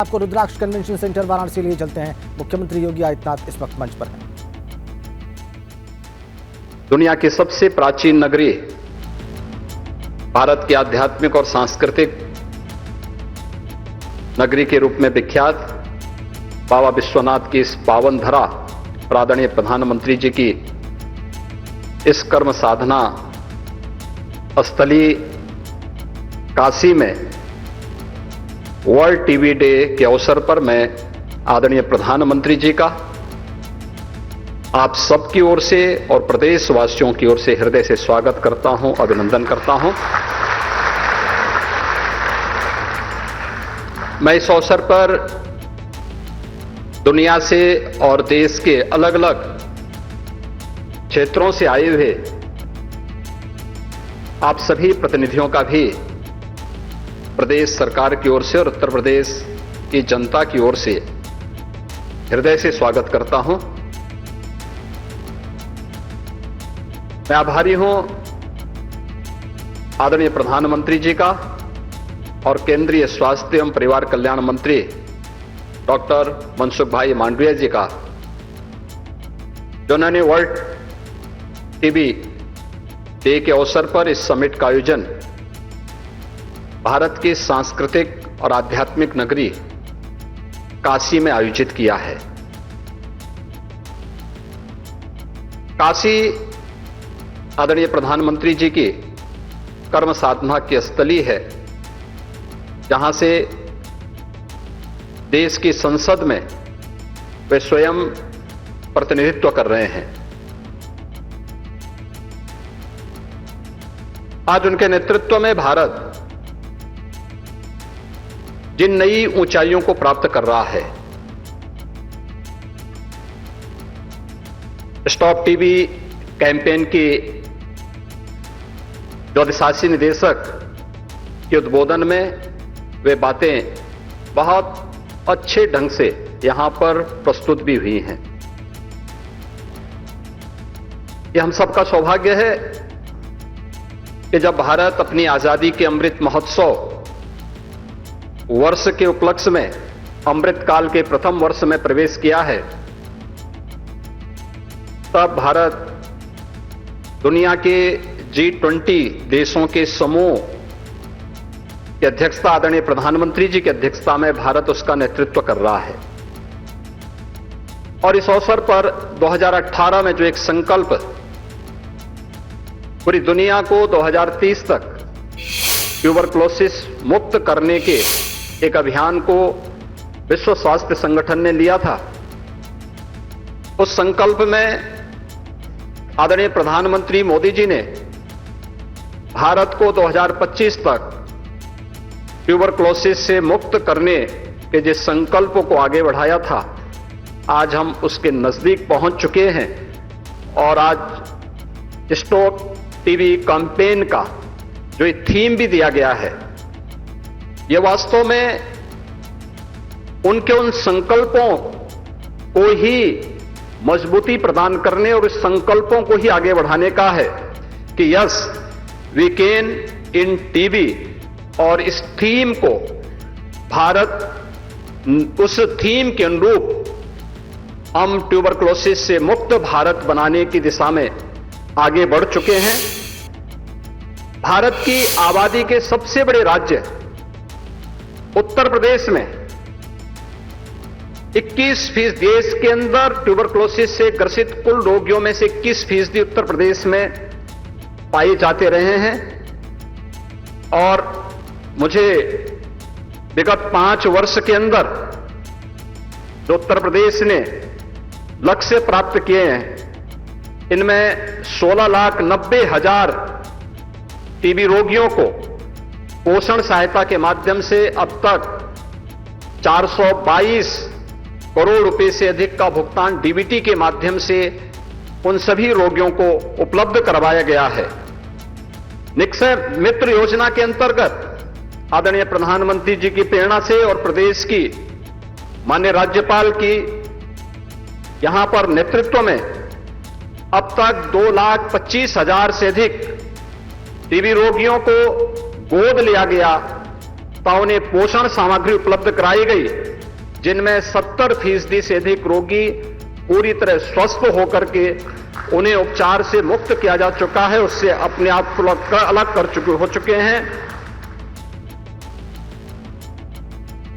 आपको रुद्राक्ष convention centre Varanasi लिए चलते हैं। मुख्यमंत्री योगी आदित्यनाथ इस वक्त मंच पर हैं। दुनिया की सबसे प्राचीन नगरी, भारत की आध्यात्मिक और सांस्कृतिक नगरी के रूप में विख्यात बाबा विश्वनाथ की इस पावन धरा पर आदरणीय प्रधानमंत्री जी की इस कर्म साधना स्थली काशी में वर्ल्ड टीबी डे के अवसर पर मैं आदरणीय प्रधानमंत्री जी का आप सबकी ओर से और प्रदेशवासियों की ओर से हृदय से स्वागत करता हूं, अभिनंदन करता हूं। मैं इस अवसर पर दुनिया से और देश के अलग अलग क्षेत्रों से आए हुए आप सभी प्रतिनिधियों का भी प्रदेश सरकार की ओर से और उत्तर प्रदेश की जनता की ओर से हृदय से स्वागत करता हूं। मैं आभारी हूं आदरणीय प्रधानमंत्री जी का और केंद्रीय स्वास्थ्य एवं परिवार कल्याण मंत्री डॉक्टर मनसुख भाई मांडविया जी का, जिन्होंने वर्ल्ड टीबी डे के अवसर पर इस समिट का आयोजन भारत की सांस्कृतिक और आध्यात्मिक नगरी काशी में आयोजित किया है। काशी आदरणीय प्रधानमंत्री जी की कर्म साधना की स्थली है, जहां से देश की संसद में वे स्वयं प्रतिनिधित्व कर रहे हैं। आज उनके नेतृत्व में भारत जिन नई ऊंचाइयों को प्राप्त कर रहा है, स्टॉप टीबी कैंपेन की जो अधिशासी निदेशक के उद्बोधन में वे बातें बहुत अच्छे ढंग से यहां पर प्रस्तुत भी हुई हैं। यह हम सबका सौभाग्य है कि जब भारत अपनी आजादी के अमृत महोत्सव वर्ष के उपलक्ष्य में अमृत काल के प्रथम वर्ष में प्रवेश किया है, तब भारत दुनिया के G20 देशों के समूह की अध्यक्षता आदरणीय प्रधानमंत्री जी की अध्यक्षता में भारत उसका नेतृत्व कर रहा है। और इस अवसर पर 2018 में जो एक संकल्प पूरी दुनिया को 2030 तक ट्यूबरक्लोसिस मुक्त करने के एक अभियान को विश्व स्वास्थ्य संगठन ने लिया था, उस संकल्प में आदरणीय प्रधानमंत्री मोदी जी ने भारत को 2025 तक ट्यूबरक्लोसिस से मुक्त करने के जिस संकल्प को आगे बढ़ाया था, आज हम उसके नजदीक पहुंच चुके हैं। और आज स्टॉप टीबी कैंपेन का जो एक थीम भी दिया गया है, यह वास्तव में उनके उन संकल्पों को ही मजबूती प्रदान करने और इस संकल्पों को ही आगे बढ़ाने का है कि yes we can end TB. और इस थीम को भारत उस थीम के अनुरूप हम ट्यूबरक्लोसिस से मुक्त भारत बनाने की दिशा में आगे बढ़ चुके हैं। भारत की आबादी के सबसे बड़े राज्य उत्तर प्रदेश में 21% देश के अंदर ट्यूबरक्लोसिस से ग्रसित कुल रोगियों में से 21% उत्तर प्रदेश में पाए जाते रहे हैं। और मुझे विगत 5 वर्ष के अंदर जो उत्तर प्रदेश ने लक्ष्य प्राप्त किए हैं, इनमें 16,90,000 टीबी रोगियों को पोषण सहायता के माध्यम से अब तक 422 करोड़ रुपए से अधिक का भुगतान डीबीटी के माध्यम से उन सभी रोगियों को उपलब्ध करवाया गया है। निक्षय मित्र योजना के अंतर्गत आदरणीय प्रधानमंत्री जी की प्रेरणा से और प्रदेश की माननीय राज्यपाल की यहां पर नेतृत्व में अब तक 2,25,000 से अधिक टीबी रोगियों को गोद लिया गया, उन्हें पोषण सामग्री उपलब्ध कराई गई जिनमें 70% से अधिक रोगी पूरी तरह स्वस्थ होकर के उन्हें उपचार से मुक्त किया जा चुका है, उससे अपने आप को अलग हो चुके हैं।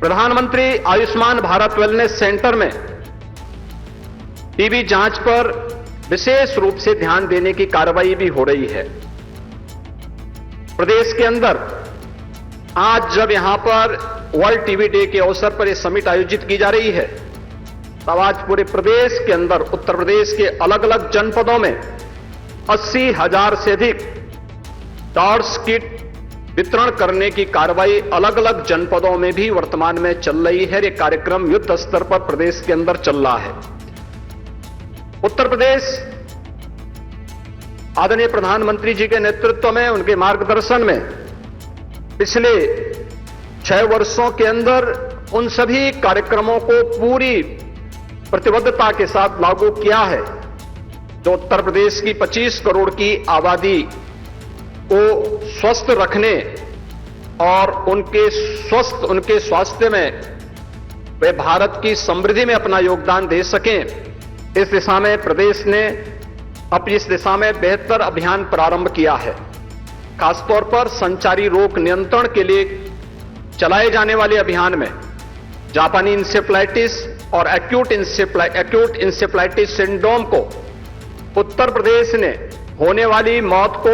प्रधानमंत्री आयुष्मान भारत वेलनेस सेंटर में टीबी जांच पर विशेष रूप से ध्यान देने की कार्रवाई भी हो रही है। प्रदेश के अंदर आज जब यहां पर वर्ल्ड टीबी डे के अवसर पर यह समिट आयोजित की जा रही है, तब आज पूरे प्रदेश के अंदर उत्तर प्रदेश के अलग अलग जनपदों में 80,000 से अधिक टॉर्च किट वितरण करने की कार्रवाई अलग अलग जनपदों में भी वर्तमान में चल रही है। यह कार्यक्रम युद्ध स्तर पर प्रदेश के अंदर चल रहा है। उत्तर प्रदेश आदरणीय प्रधानमंत्री जी के नेतृत्व में, उनके मार्गदर्शन में पिछले 6 वर्षों के अंदर उन सभी कार्यक्रमों को पूरी प्रतिबद्धता के साथ लागू किया है जो उत्तर प्रदेश की 25 करोड़ की आबादी को स्वस्थ रखने और उनके स्वास्थ्य में वे भारत की समृद्धि में अपना योगदान दे सकें, इस दिशा में प्रदेश ने अपनी इस दिशा में बेहतर अभियान प्रारंभ किया है। खासतौर पर संचारी रोग नियंत्रण के लिए चलाए जाने वाले अभियान में जापानी इंसेफ्लाइटिस और एक्यूट इंसेफ्लाइटिस सिंड्रोम को उत्तर प्रदेश ने होने वाली मौत को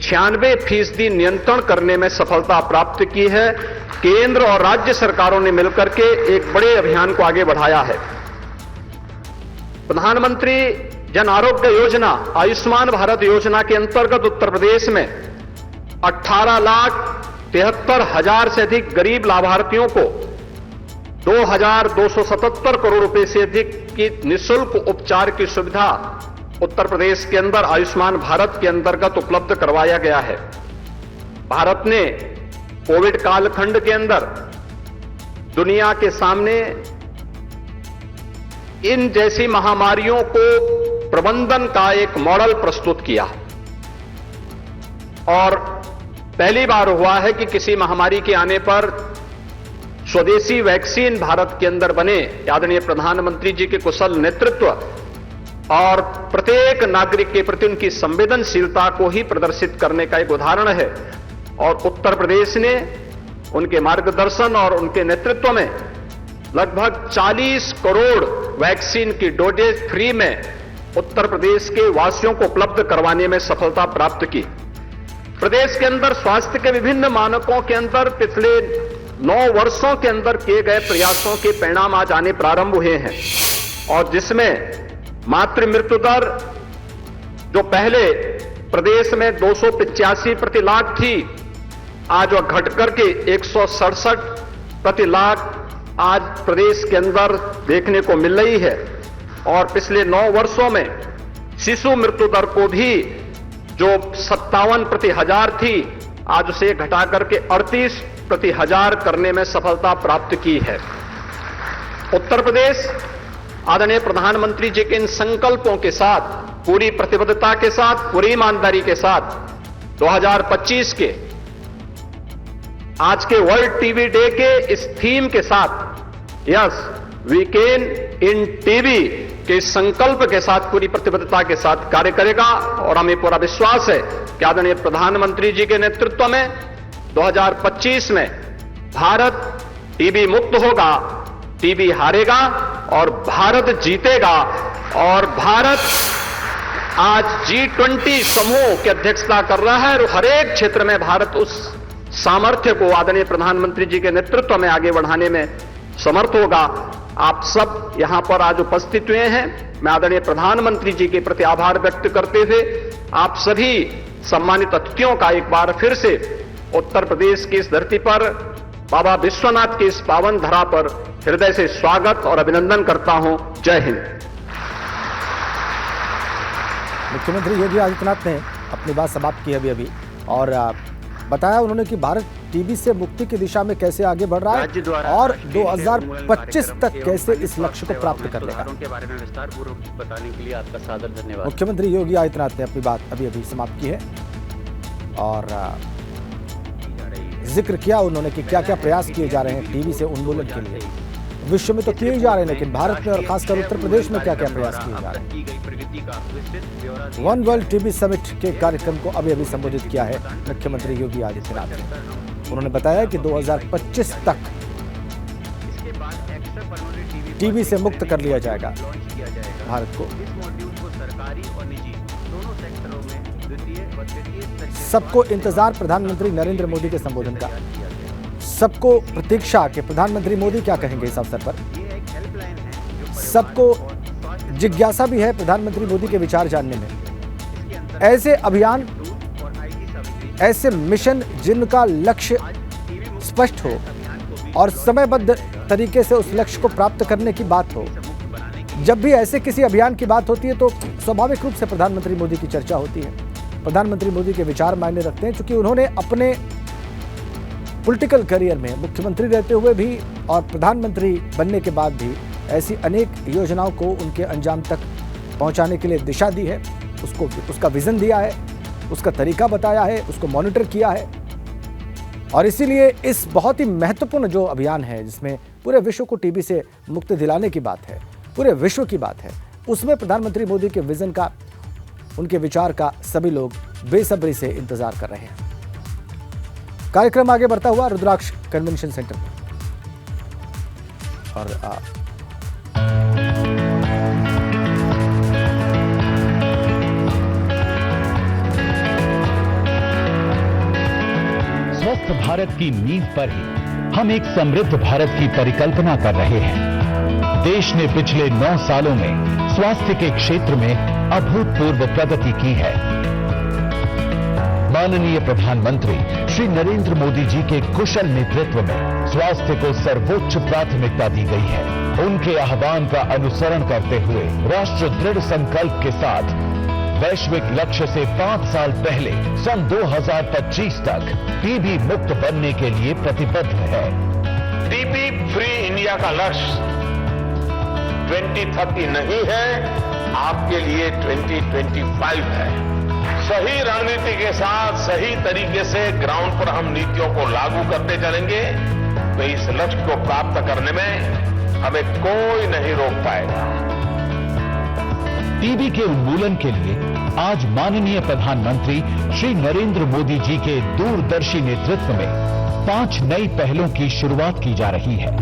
96% नियंत्रण करने में सफलता प्राप्त की है। केंद्र और राज्य सरकारों ने मिलकर के एक बड़े अभियान को आगे बढ़ाया है। प्रधानमंत्री जन आरोग्य योजना, आयुष्मान भारत योजना के अंतर्गत उत्तर प्रदेश में 18,73,000 से अधिक गरीब लाभार्थियों को 2,277 करोड़ रुपए से अधिक की निःशुल्क उपचार की सुविधा उत्तर प्रदेश के अंदर आयुष्मान भारत के अंतर्गत उपलब्ध करवाया गया है। भारत ने कोविड कालखंड के अंदर दुनिया के सामने इन जैसी महामारियों को प्रबंधन का एक मॉडल प्रस्तुत किया और पहली बार हुआ है कि किसी महामारी के आने पर स्वदेशी वैक्सीन भारत के अंदर बने। आदरणीय प्रधानमंत्री जी के कुशल नेतृत्व और प्रत्येक नागरिक के प्रति उनकी संवेदनशीलता को ही प्रदर्शित करने का एक उदाहरण है और उत्तर प्रदेश ने उनके मार्गदर्शन और उनके नेतृत्व में लगभग 40 करोड़ वैक्सीन की डोजेज फ्री में उत्तर प्रदेश के वासियों को उपलब्ध करवाने में सफलता प्राप्त की। प्रदेश के अंदर स्वास्थ्य के विभिन्न मानकों के अंदर पिछले 9 वर्षों के अंदर किए गए प्रयासों के परिणाम आज आने प्रारंभ हुए हैं और जिसमें मातृ मृत्यु दर जो पहले प्रदेश में 285 प्रति लाख थी, आज वह घट करके 167 प्रति लाख आज प्रदेश के अंदर देखने को मिल रही है और पिछले 9 वर्षों में शिशु मृत्यु दर को भी जो 57 प्रति हजार थी, आज उसे घटा करके 38 प्रति हजार करने में सफलता प्राप्त की है। उत्तर प्रदेश आदरणीय प्रधानमंत्री जी के इन संकल्पों के साथ, पूरी प्रतिबद्धता के साथ, पूरी ईमानदारी के साथ 2025 के आज के वर्ल्ड टीबी डे के इस थीम के साथ yes we can end TB के संकल्प के साथ पूरी प्रतिबद्धता के साथ कार्य करेगा और हमें पूरा विश्वास है कि आदरणीय प्रधानमंत्री जी के नेतृत्व में 2025 में भारत टीबी मुक्त होगा, टीबी हारेगा और भारत जीतेगा। और भारत आज G20 समूह की अध्यक्षता कर रहा है और हर एक क्षेत्र में भारत उस सामर्थ्य को आदरणीय प्रधानमंत्री जी के नेतृत्व में आगे बढ़ाने में समर्थ होगा। आप सब यहां पर आज उपस्थित हुए हैं, मैं आदरणीय प्रधानमंत्री जी के प्रति आभार व्यक्त करते हुए आप सभी सम्मानित अतिथियों का एक बार फिर से उत्तर प्रदेश की इस धरती पर बाबा विश्वनाथ की इस पावन धरा पर हृदय से स्वागत और अभिनंदन करता हूं। जय हिंद। मुख्यमंत्री योगी आदित्यनाथ ने अपनी बात समाप्त की अभी और बताया उन्होंने कि भारत टीबी से मुक्ति की दिशा में कैसे आगे बढ़ रहा है और 2025 तक कैसे इस लक्ष्य को प्राप्त कर लेगा। के बारे में विस्तार पूर्वक बताने के लिए आपका सादर धन्यवाद। मुख्यमंत्री योगी आदित्यनाथ ने अपनी बात अभी समाप्त की है और जिक्र किया उन्होंने कि क्या क्या प्रयास किए जा रहे हैं टीबी से उन्मूलन के लिए। विश्व में तो किए ही जा रहे हैं, लेकिन भारत में और खासकर उत्तर प्रदेश में क्या क्या प्रयास किए जा रहे हैं। वन वर्ल्ड टीबी समिट के कार्यक्रम को अभी संबोधित किया है मुख्यमंत्री योगी आदित्यनाथ ने। उन्होंने बताया कि 2025 तक टीबी से मुक्त कर लिया जाएगा भारत को। सबको इंतजार प्रधानमंत्री नरेंद्र मोदी के संबोधन का, सबको प्रतीक्षा के प्रधानमंत्री मोदी क्या कहेंगे इस अवसर पर। सबको जिज्ञासा भी है प्रधानमंत्री मोदी के विचार जानने में। ऐसे अभियान, ऐसे मिशन जिनका लक्ष्य स्पष्ट हो और समयबद्ध तरीके से उस लक्ष्य को प्राप्त करने की बात हो। जब भी ऐसे किसी अभियान की बात होती है तो स्वाभाविक रूप से प्रधानमंत्री मोदी की चर्चा होती है। प्रधानमंत्री मोदी के विचार मायने रखते हैं, क्योंकि उन्होंने अपने पॉलिटिकल करियर में मुख्यमंत्री रहते हुए भी और प्रधानमंत्री बनने के बाद भी ऐसी अनेक योजनाओं को उनके अंजाम तक पहुंचाने के लिए दिशा दी है, उसका विजन दिया है, उसका तरीका बताया है, उसको मॉनिटर किया है। और इसीलिए इस बहुत ही महत्वपूर्ण जो अभियान है, जिसमें पूरे विश्व को टीबी से मुक्ति दिलाने की बात है, पूरे विश्व की बात है, उसमें प्रधानमंत्री मोदी के विजन का, उनके विचार का सभी लोग बेसब्री से इंतजार कर रहे हैं। कार्यक्रम आगे बढ़ता हुआ रुद्राक्ष कन्वेंशन सेंटर में और स्वस्थ भारत की नींव पर ही हम एक समृद्ध भारत की परिकल्पना कर रहे हैं। देश ने पिछले 9 सालों में स्वास्थ्य के क्षेत्र में अभूतपूर्व प्रगति की है। माननीय प्रधानमंत्री श्री नरेंद्र मोदी जी के कुशल नेतृत्व में स्वास्थ्य को सर्वोच्च प्राथमिकता दी गई है। उनके आह्वान का अनुसरण करते हुए राष्ट्र दृढ़ संकल्प के साथ वैश्विक लक्ष्य से 5 साल पहले सन 2025 तक टीबी मुक्त बनने के लिए प्रतिबद्ध है। टीबी फ्री इंडिया का लक्ष्य 2030 नहीं है, आपके लिए 2025 है। सही रणनीति के साथ सही तरीके से ग्राउंड पर हम नीतियों को लागू करते चलेंगे तो इस लक्ष्य को प्राप्त करने में हमें कोई नहीं रोक पाएगा। टीबी के उन्मूलन के लिए आज माननीय प्रधानमंत्री श्री नरेंद्र मोदी जी के दूरदर्शी नेतृत्व में 5 नई पहलों की शुरुआत की जा रही है।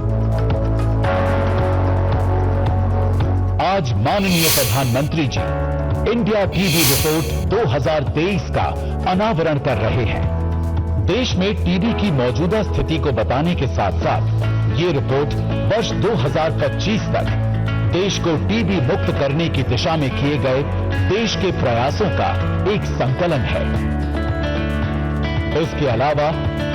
आज माननीय प्रधानमंत्री जी इंडिया टीबी रिपोर्ट 2023 का अनावरण कर रहे हैं। देश में टीबी की मौजूदा स्थिति को बताने के साथ साथ ये रिपोर्ट वर्ष 2025 तक देश को टीबी मुक्त करने की दिशा में किए गए देश के प्रयासों का एक संकलन है। इसके अलावा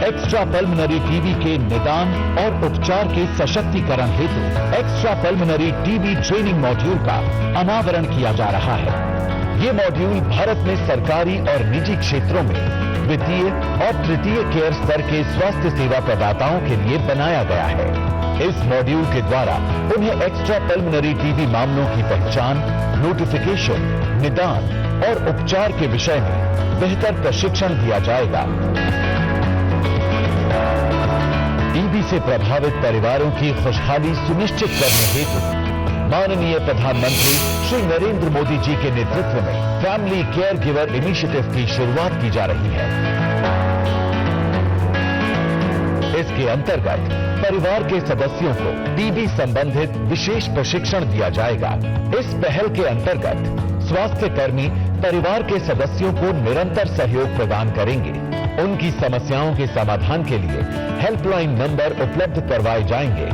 एक्स्ट्रा पल्मोनरी टीबी के निदान और उपचार के सशक्तिकरण हेतु extra pulmonary TB training module का अनावरण किया जा रहा है। ये मॉड्यूल भारत में सरकारी और निजी क्षेत्रों में द्वितीय और तृतीय केयर स्तर के स्वास्थ्य सेवा प्रदाताओं के लिए बनाया गया है। इस मॉड्यूल के द्वारा उन्हें एक्स्ट्रा पल्मोनरी टीबी मामलों की पहचान, नोटिफिकेशन, निदान और उपचार के विषय में बेहतर प्रशिक्षण दिया जाएगा। टीबी से प्रभावित परिवारों की खुशहाली सुनिश्चित करने हेतु माननीय प्रधानमंत्री श्री नरेंद्र मोदी जी के नेतृत्व में फैमिली केयर गिवर इनिशिएटिव की शुरुआत की जा रही है। इसके अंतर्गत परिवार के सदस्यों को टीबी संबंधित विशेष प्रशिक्षण दिया जाएगा। इस पहल के अंतर्गत स्वास्थ्य कर्मी परिवार के सदस्यों को निरंतर सहयोग प्रदान करेंगे। उनकी समस्याओं के समाधान के लिए हेल्पलाइन नंबर उपलब्ध करवाए जाएंगे।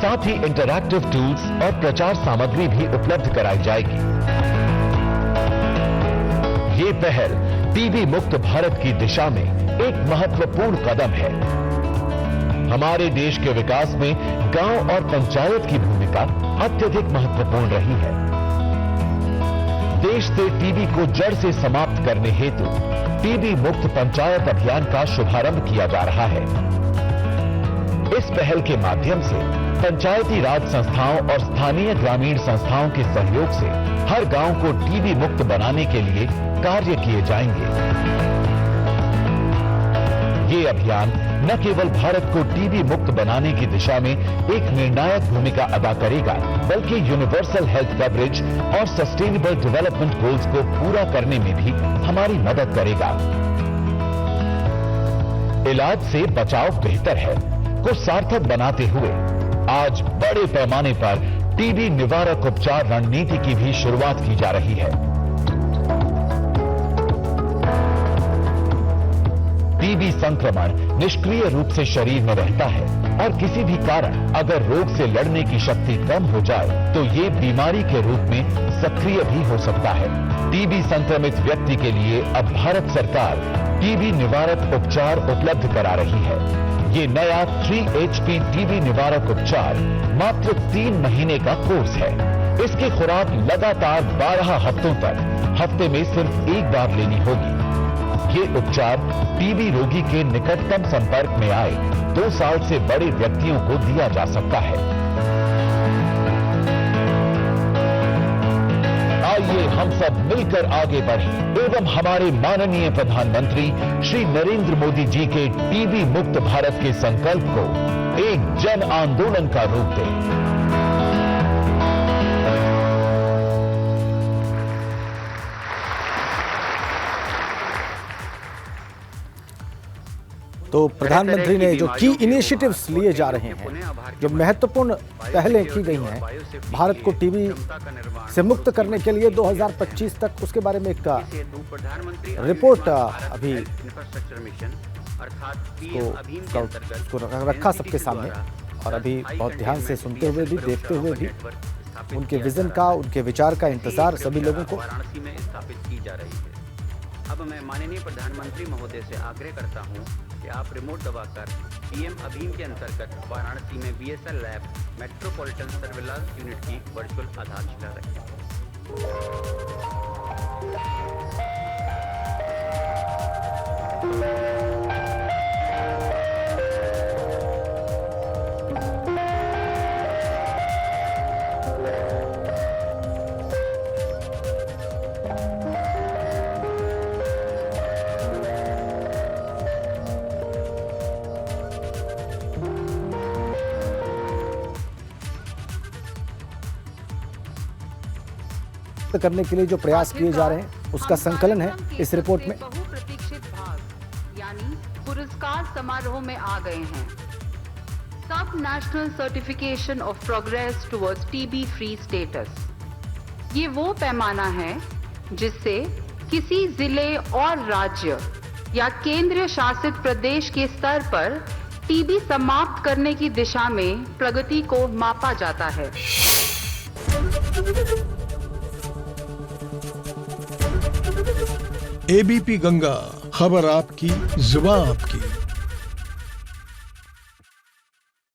साथ ही इंटरैक्टिव टूल्स और प्रचार सामग्री भी उपलब्ध कराई जाएगी। ये पहल टीबी मुक्त भारत की दिशा में एक महत्वपूर्ण कदम है। हमारे देश के विकास में गांव और पंचायत की भूमिका अत्यधिक महत्वपूर्ण रही है। देश से टीबी को जड़ से समाप्त करने हेतु टीबी मुक्त पंचायत अभियान का शुभारंभ किया जा रहा है। इस पहल के माध्यम से पंचायती राज संस्थाओं और स्थानीय ग्रामीण संस्थाओं के सहयोग से हर गांव को टीबी मुक्त बनाने के लिए कार्य किए जाएंगे। ये अभियान न केवल भारत को टीबी मुक्त बनाने की दिशा में एक निर्णायक भूमिका अदा करेगा, बल्कि यूनिवर्सल हेल्थ कवरेज और सस्टेनेबल डेवलपमेंट गोल्स को पूरा करने में भी हमारी मदद करेगा। इलाज से बचाव बेहतर है को सार्थक बनाते हुए आज बड़े पैमाने पर टीबी निवारक उपचार रणनीति की भी शुरुआत की जा रही है। टीबी संक्रमण निष्क्रिय रूप से शरीर में रहता है और किसी भी कारण अगर रोग से लड़ने की शक्ति कम हो जाए तो ये बीमारी के रूप में सक्रिय भी हो सकता है। टीबी संक्रमित व्यक्ति के लिए अब भारत सरकार टीबी निवारक उपचार उपलब्ध करा रही है। ये नया 3HP टीबी निवारक उपचार मात्र 3 महीने का कोर्स है। इसकी खुराक लगातार 12 हफ्तों तक हफ्ते में सिर्फ एक बार लेनी होगी। ये उपचार टीबी रोगी के निकटतम संपर्क में आए 2 साल से बड़े व्यक्तियों को दिया जा सकता है। आइए हम सब मिलकर आगे बढ़ें एवं हमारे माननीय प्रधानमंत्री श्री नरेंद्र मोदी जी के टीबी मुक्त भारत के संकल्प को एक जन आंदोलन का रूप दें। तो प्रधानमंत्री ने जो की इनिशिएटिव्स लिए जा रहे हैं, जो महत्वपूर्ण पहलें की गई हैं भारत को टीबी से मुक्त करने के लिए 2025 तक, उसके बारे में एक रिपोर्ट अभी को रखा सबके सामने और अभी बहुत ध्यान से सुनते हुए भी, देखते हुए भी उनके विजन का, उनके विचार का इंतजार सभी लोगों को। वाराणसी में स्थापित की जा रही है। अब मैं माननीय प्रधानमंत्री महोदय से आग्रह करता हूं कि आप रिमोट दबाकर पीएम अभियान के अंतर्गत वाराणसी में BSL lab metropolitan surveillance unit की वर्चुअल आधारशिला रखें। करने के लिए जो प्रयास किए जा रहे हैं उसका संकलन है इस रिपोर्ट में। बहुप्रतीक्षित भाग यानी पुरस्कार समारोह में आ गए हैं। सब national certification of progress towards TB free status. ये वो पैमाना है जिससे किसी जिले और राज्य या केंद्र शासित प्रदेश के स्तर पर टीबी समाप्त करने की दिशा में प्रगति को मापा जाता है। ABP गंगा, खबर आपकी, जुबान आपकी।